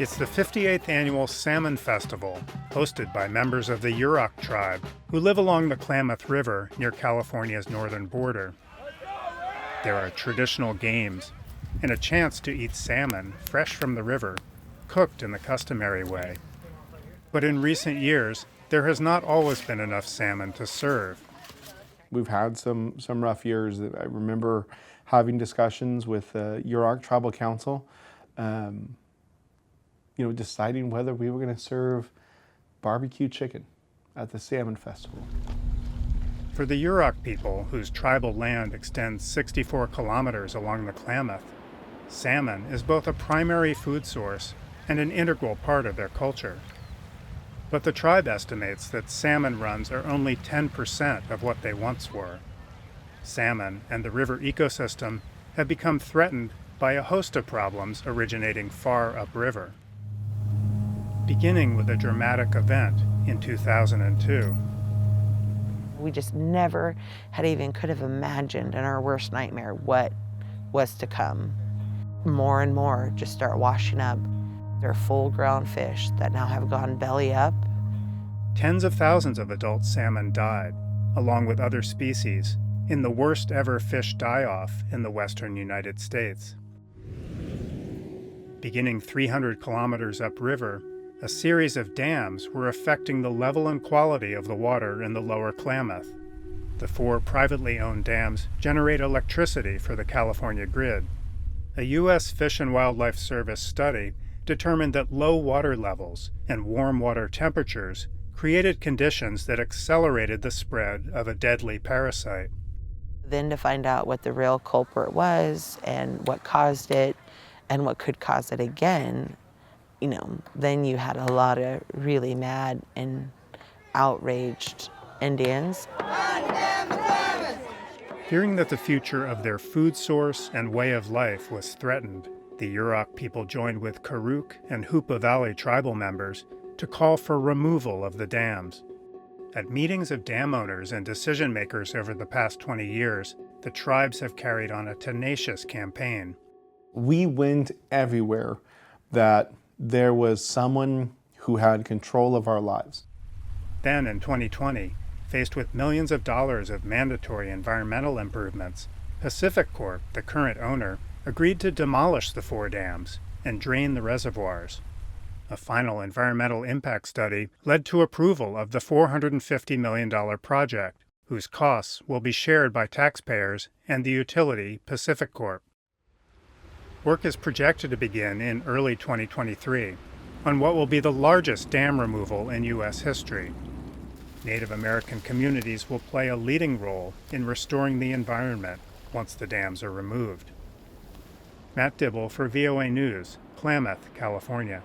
It's the 58th annual Salmon Festival, hosted by members of the Yurok tribe, who live along the Klamath River near California's northern border. There are traditional games and a chance to eat salmon fresh from the river, cooked in the customary way. But in recent years, there has not always been enough salmon to serve. We've had some rough years. I remember having discussions with the Yurok Tribal Council, deciding whether we were going to serve barbecue chicken at the Salmon Festival. For the Yurok people, whose tribal land extends 64 kilometers along the Klamath, salmon is both a primary food source and an integral part of their culture. But the tribe estimates that salmon runs are only 10% of what they once were. Salmon and the river ecosystem have become threatened by a host of problems originating far upriver. Beginning with a dramatic event in 2002. We just never could have imagined in our worst nightmare what was to come. More and more just start washing up. They're full-grown fish that now have gone belly up. Tens of thousands of adult salmon died, along with other species, in the worst ever fish die-off in the western United States. Beginning 300 kilometers upriver, a series of dams were affecting the level and quality of the water in the lower Klamath. The 4 privately owned dams generate electricity for the California grid. A U.S. Fish and Wildlife Service study determined that low water levels and warm water temperatures created conditions that accelerated the spread of a deadly parasite. Then to find out what the real culprit was and what caused it and what could cause it again, then you had a lot of really mad and outraged Indians. Fearing that the future of their food source and way of life was threatened, the Yurok people joined with Karuk and Hoopa Valley tribal members to call for removal of the dams. At meetings of dam owners and decision makers over the past 20 years, the tribes have carried on a tenacious campaign. We went everywhere that there was someone who had control of our lives. Then in 2020, faced with millions of dollars of mandatory environmental improvements, Pacific Corp, the current owner, agreed to demolish the 4 dams and drain the reservoirs. A final environmental impact study led to approval of the $450 million project, whose costs will be shared by taxpayers and the utility Pacific Corp. Work is projected to begin in early 2023 on what will be the largest dam removal in U.S. history. Native American communities will play a leading role in restoring the environment once the dams are removed. Matt Dibble for VOA News, Klamath, California.